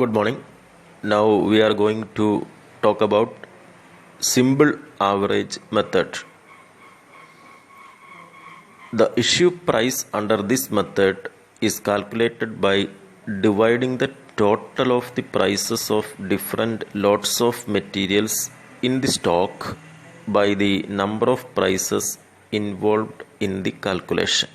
Good morning. Now we are going to talk about simple average method. The issue price under this method is calculated by dividing the total of the prices of different lots of materials in the stock by the number of prices involved in the calculation.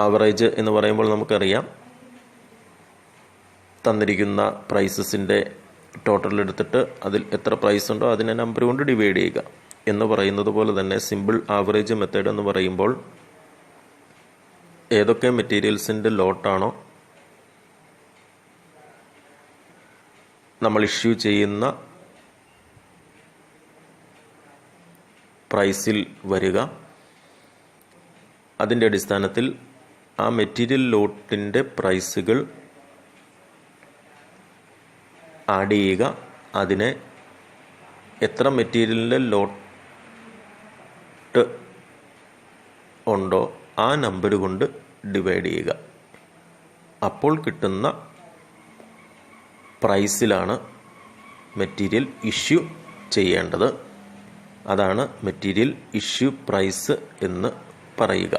Average എന്ന് പറയുമ്പോൾ നമുക്കറിയാം, തന്നിരിക്കുന്ന പ്രൈസസിൻ്റെ total എടുത്തിട്ട് അതിൽ എത്ര price ഉണ്ടോ അതിനെ number കൊണ്ട് ഡിവൈഡ് ചെയ്യുക എന്ന് പറയുന്നത് പോലെ തന്നെ സിമ്പിൾ ആവറേജ് മെത്തേഡ് എന്ന് പറയുമ്പോൾ ഏതൊക്കെ മെറ്റീരിയൽസിൻ്റെ ലോട്ടാണോ നമ്മൾ ഇഷ്യൂ ചെയ്യുന്ന പ്രൈസിൽ വരിക, അതിൻ്റെ അടിസ്ഥാനത്തിൽ ആ മെറ്റീരിയൽ ലോട്ടിൻ്റെ പ്രൈസുകൾ ആഡ് ചെയ്യുക, അതിനെ എത്ര മെറ്റീരിയലിൻ്റെ ലോട്ട് ഉണ്ടോ ആ നമ്പർ കൊണ്ട് ഡിവൈഡ് ചെയ്യുക. അപ്പോൾ കിട്ടുന്ന പ്രൈസിലാണ് മെറ്റീരിയൽ ഇഷ്യൂ ചെയ്യേണ്ടത്. അതാണ് മെറ്റീരിയൽ ഇഷ്യൂ പ്രൈസ് എന്ന് പറയുക.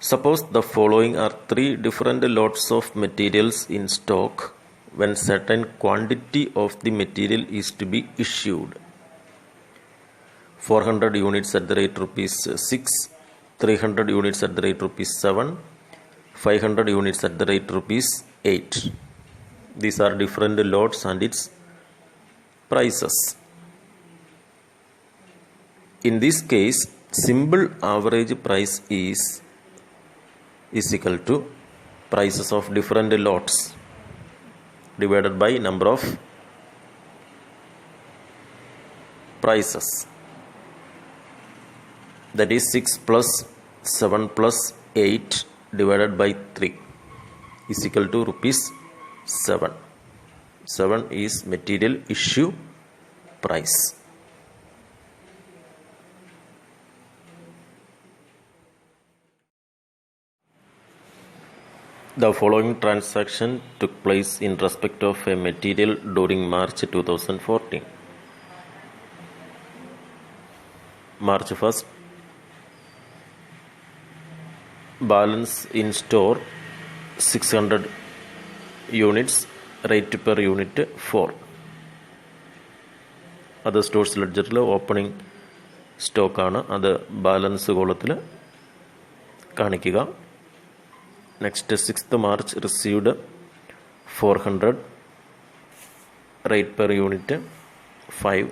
Suppose the following are three different lots of materials in stock when certain quantity of the material is to be issued. 400 units at the rate rupees 6, 300 units at the rate rupees 7, 500 units at the rate rupees 8. These are different lots and its prices. In this case, simple average price is equal to prices of different lots divided by number of prices. That is 6 plus 7 plus 8 divided by 3 is equal to rupees 7. 7 is material issue price. The following transaction took place in respect of a material during March 2014. March 1st, balance in store 600 units, rate per unit 4. അത് stores ലെഡ്ജറിൽ opening സ്റ്റോക്കാണ്, അത് balance കോളത്തിൽ കാണിക്കുക. Next 6th March received 400, rate per unit 5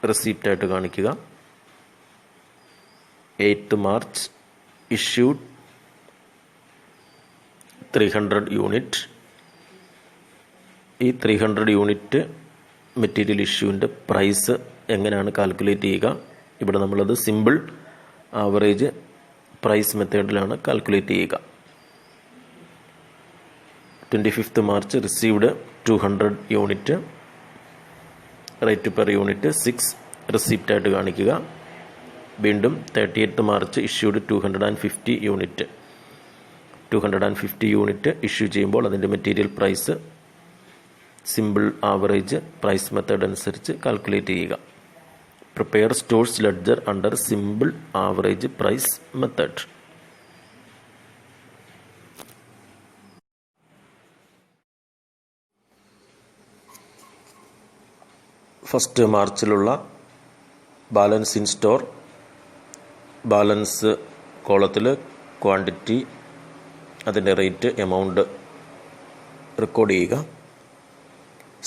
റിസീപ്റ്റായിട്ട് കാണിക്കുക. 8th March issued 300 unit. ഈ 300 unit material ഇഷ്യൂവിൻ്റെ price എങ്ങനെയാണ് കാൽക്കുലേറ്റ് ചെയ്യുക? ഇവിടെ നമ്മളത് സിമ്പിൾ ആവറേജ് പ്രൈസ് മെത്തേഡിലാണ് കാൽക്കുലേറ്റ് ചെയ്യുക. 25th March received 200 unit, rate per unit 6 റിസീപ്റ്റായിട്ട് കാണിക്കുക. വീണ്ടും 30th March ഇഷ്യൂഡ് 250 യൂണിറ്റ്. 250 യൂണിറ്റ് ഇഷ്യൂ ചെയ്യുമ്പോൾ അതിൻ്റെ material price simple average price method അനുസരിച്ച് കാൽക്കുലേറ്റ് ചെയ്യുക. Prepare stores ledger under simple average price method. First മാർച്ചിലുള്ള ബാലൻസ് ഇൻ സ്റ്റോർ, ബാലൻസ് കോളത്തിൽ ക്വാണ്ടിറ്റി, അതിൻ്റെ റേറ്റ്, എമൗണ്ട് റെക്കോർഡ് ചെയ്യുക.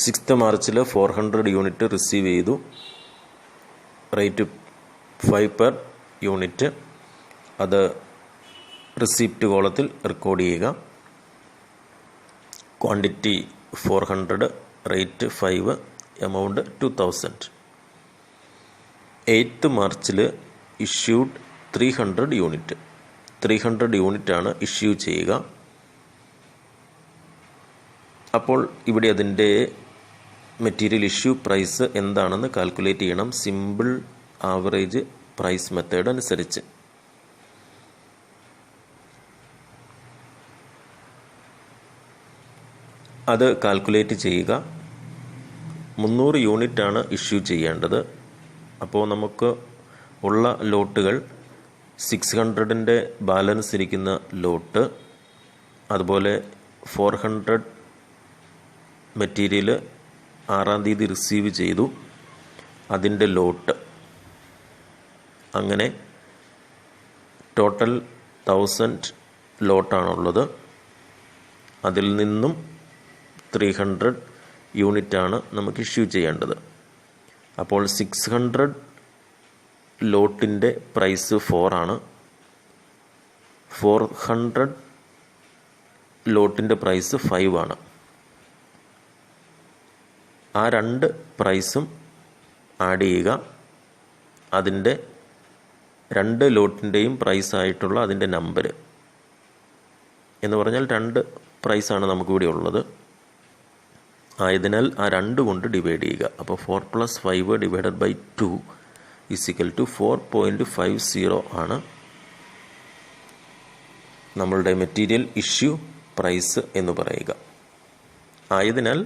6th March 400 യൂണിറ്റ് റിസീവ് ചെയ്തു, rate 5 per unit, അത് receipt കോളത്തിൽ record ചെയ്യുക. Quantity 400, rate 5, amount 2000. 8th March issued 300 unit. 300 യൂണിറ്റാണ് issue ചെയ്യുക. അപ്പോൾ ഇവിടെ അതിൻ്റെ മെറ്റീരിയൽ ഇഷ്യൂ പ്രൈസ് എന്താണെന്ന് കാൽക്കുലേറ്റ് ചെയ്യണം സിമ്പിൾ ആവറേജ് പ്രൈസ് മെത്തേഡ് അനുസരിച്ച്. അത് കാൽക്കുലേറ്റ് ചെയ്യുക. 300 യൂണിറ്റാണ് ഇഷ്യൂ ചെയ്യേണ്ടത്. അപ്പോൾ നമുക്ക് ഉള്ള ലോട്ടുകൾ 600ൻ്റെ ബാലൻസ് ഇരിക്കുന്ന ലോട്ട്, അതുപോലെ 400 മെറ്റീരിയൽ 6-ാം തീയതി റിസീവ് ചെയ്തു, അതിൻ്റെ ലോട്ട്, അങ്ങനെ ടോട്ടൽ 1000 ലോട്ടാണുള്ളത്. അതിൽ നിന്നും 300 യൂണിറ്റാണ് നമുക്ക് ഇഷ്യൂ ചെയ്യേണ്ടത്. അപ്പോൾ 600 ലോട്ടിൻ്റെ പ്രൈസ് 4 ആണ്. 400 ലോട്ടിൻ്റെ പ്രൈസ് 5 ആണ്. ആ രണ്ട് പ്രൈസും ആഡ് ചെയ്യുക. അതിൻ്റെ രണ്ട് ലോട്ടിൻ്റെയും പ്രൈസായിട്ടുള്ള അതിൻ്റെ നമ്പർ എന്ന് പറഞ്ഞാൽ 2 പ്രൈസാണ് നമുക്കിവിടെ ഉള്ളത്. ആയതിനാൽ ആ 2 കൊണ്ട് ഡിവൈഡ് ചെയ്യുക. അപ്പോൾ 4 + 5 ഡിവൈഡഡ് ബൈ 2 = 4.50 ആണ് നമ്മളുടെ മെറ്റീരിയൽ ഇഷ്യൂ പ്രൈസ് എന്ന് പറയുക. ആയതിനാൽ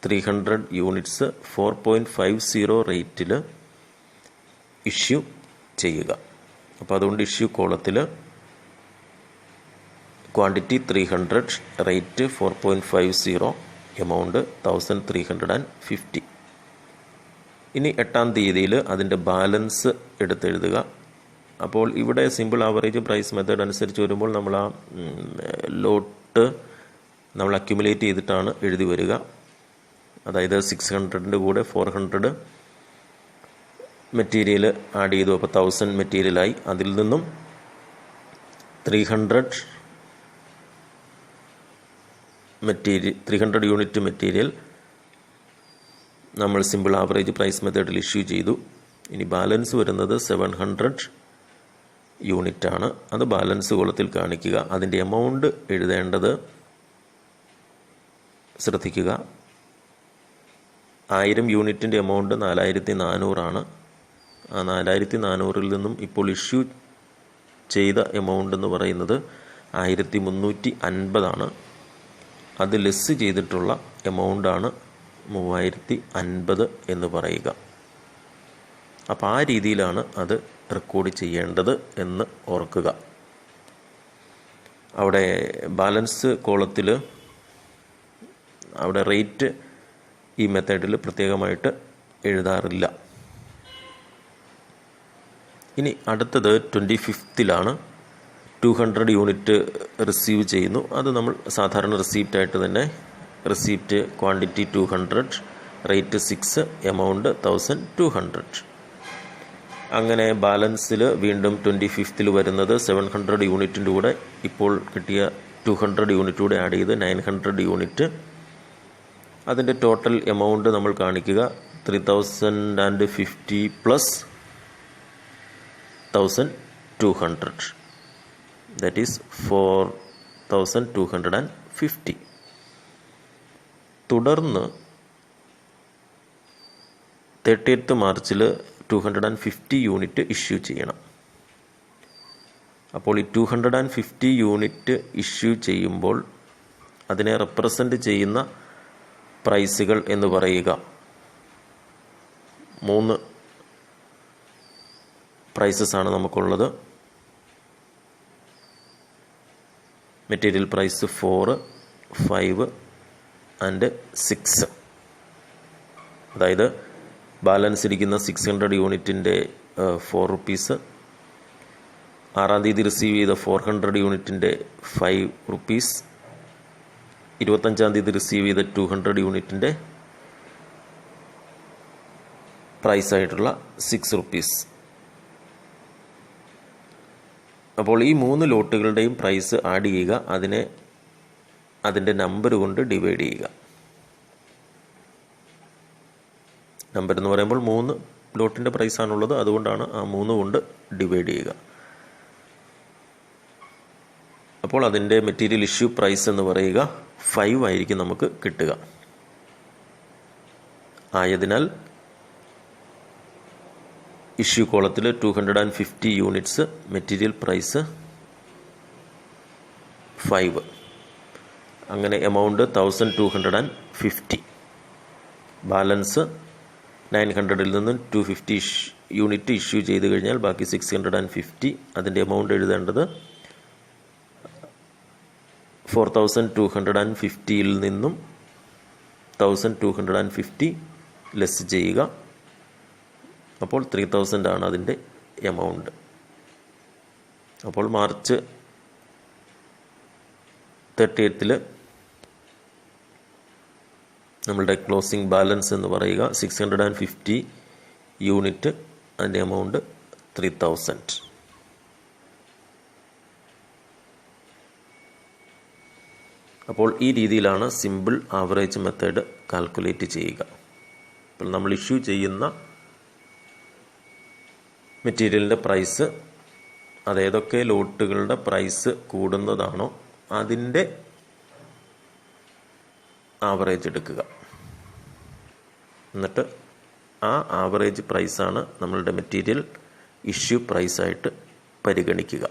300 യൂണിറ്റ്സ് 4.50 റേറ്റിൽ ഇഷ്യൂ ചെയ്യുക. അപ്പോൾ അതുകൊണ്ട് ഇഷ്യൂ കോളത്തിൽ ക്വാണ്ടിറ്റി 300, റേറ്റ് 4.50, എമൗണ്ട് 1350. ഇനി 8-ാം തീയതിയിൽ അതിൻ്റെ ബാലൻസ് എടുത്തെഴുതുക. അപ്പോൾ ഇവിടെ സിമ്പിൾ ആവറേജ് പ്രൈസ് മെത്തേഡ് അനുസരിച്ച് വരുമ്പോൾ നമ്മൾ ആ ലോട്ട് നമ്മൾ അക്യുമുലേറ്റ് ചെയ്തിട്ടാണ് എഴുതി വരിക. അതായത് 600ൻ്റെ കൂടെ 400 മെറ്റീരിയൽ ആഡ് ചെയ്തു, അപ്പോൾ 1000 മെറ്റീരിയലായി. അതിൽ നിന്നും 300 യൂണിറ്റ് മെറ്റീരിയൽ നമ്മൾ സിമ്പിൾ ആവറേജ് പ്രൈസ് മെത്തേഡിൽ ഇഷ്യൂ ചെയ്തു. ഇനി ബാലൻസ് വരുന്നത് 700 യൂണിറ്റാണ്. അത് ബാലൻസ് കോളത്തിൽ കാണിക്കുക. അതിൻ്റെ എമൗണ്ട് എഴുതേണ്ടത് ശ്രദ്ധിക്കുക. 1000 യൂണിറ്റിൻ്റെ എമൗണ്ട് 4400 ആണ്. ആ 4400-ൽ നിന്നും ഇപ്പോൾ ഇഷ്യൂ ചെയ്ത എമൗണ്ട് എന്ന് പറയുന്നത് 1350 ആണ്. അത് ലെസ് ചെയ്തിട്ടുള്ള എമൗണ്ടാണ് 3050 എന്ന് പറയുക. അപ്പോൾ ആ രീതിയിലാണ് അത് റെക്കോർഡ് ചെയ്യേണ്ടത് എന്ന് ഓർക്കുക. അവിടെ ബാലൻസ് കോളത്തിൽ അവിടെ റേറ്റ് ഈ മെത്തേഡിൽ പ്രത്യേകമായിട്ട് എഴുതാറില്ല. ഇനി അടുത്തത് 25th 200 യൂണിറ്റ് റിസീവ് ചെയ്യുന്നു. അത് നമ്മൾ സാധാരണ റിസീപ്റ്റായിട്ട് തന്നെ റിസീപ്റ്റ് ക്വാണ്ടിറ്റി 200, റേറ്റ് 6, എമൗണ്ട് 1200. അങ്ങനെ ബാലൻസിൽ വീണ്ടും 25th വരുന്നത് 700 യൂണിറ്റിൻ്റെ കൂടെ ഇപ്പോൾ കിട്ടിയ 200 യൂണിറ്റ് കൂടെ ആഡ് ചെയ്ത് 900 യൂണിറ്റ്. അതിൻ്റെ ടോട്ടൽ എമൗണ്ട് നമ്മൾ കാണിക്കുക 3050 പ്ലസ് 1200, that is 4250. തുടർന്ന് 30th മാർച്ചിൽ 250 യൂണിറ്റ് ഇഷ്യൂ ചെയ്യണം. അപ്പോൾ ഈ 250 യൂണിറ്റ് ഇഷ്യൂ ചെയ്യുമ്പോൾ അതിനെ റെപ്രസെൻ്റ് ചെയ്യുന്ന പ്രൈസുകൾ എന്ന് പറയുക 3 പ്രൈസസ് ആണ് നമുക്കുള്ളത്. Material price 4, 5 and 6. അതായത് ബാലൻസ് ഇരിക്കുന്ന 600 യൂണിറ്റിൻ്റെ 4 rupees, 6-ാം തീയതി റിസീവ് ചെയ്ത 400 യൂണിറ്റിൻ്റെ 5 rupees, 25-ാം തീയതി റിസീവ് ചെയ്ത 200 യൂണിറ്റിൻ്റെ പ്രൈസായിട്ടുള്ള 6 rupees. അപ്പോൾ ഈ 3 ലോട്ടുകളുടെയും പ്രൈസ് ആഡ് ചെയ്യുക. അതിനെ അതിൻ്റെ നമ്പർ കൊണ്ട് ഡിവൈഡ് ചെയ്യുക. നമ്പർ എന്ന് പറയുമ്പോൾ 3 ലോട്ടിൻ്റെ പ്രൈസാണുള്ളത്, അതുകൊണ്ടാണ് ആ 3 കൊണ്ട് ഡിവൈഡ് ചെയ്യുക. അപ്പോൾ അതിൻ്റെ മെറ്റീരിയൽ ഇഷ്യൂ പ്രൈസ് എന്ന് പറയുക 5 ആയിരിക്കും നമുക്ക് കിട്ടുക. ആയതിനാൽ ഇഷ്യൂ കോളത്തിൽ 250 യൂണിറ്റ്സ്, മെറ്റീരിയൽ പ്രൈസ് 5, അങ്ങനെ എമൗണ്ട് 1250. ബാലൻസ് 900ൽ നിന്നും 250 യൂണിറ്റ് ഇഷ്യൂ ചെയ്ത് കഴിഞ്ഞാൽ ബാക്കി 650. അതിൻ്റെ എമൗണ്ട് എഴുതേണ്ടത് 4250ൽ നിന്നും 1250 ലെസ് ചെയ്യുക. അപ്പോൾ 3000 ആണ് അതിൻ്റെ എമൗണ്ട്. അപ്പോൾ മാർച്ച് 30th നമ്മളുടെ ക്ലോസിംഗ് ബാലൻസ് എന്ന് പറയുക 650 യൂണിറ്റ്, അതിൻ്റെ എമൗണ്ട് 3000. അപ്പോൾ ഈ രീതിയിലാണ് സിമ്പിൾ ആവറേജ് മെത്തേഡ് കാൽക്കുലേറ്റ് ചെയ്യുക. അപ്പോൾ നമ്മൾ ഇഷ്യൂ ചെയ്യുന്ന മെറ്റീരിയലിൻ്റെ പ്രൈസ്, അതേതൊക്കെ ലോട്ടുകളുടെ പ്രൈസ് കൂടുന്നതാണോ അതിൻ്റെ ആവറേജ് എടുക്കുക. എന്നിട്ട് ആ ആവറേജ് പ്രൈസാണ് നമ്മളുടെ മെറ്റീരിയൽ ഇഷ്യൂ പ്രൈസായിട്ട് പരിഗണിക്കുക.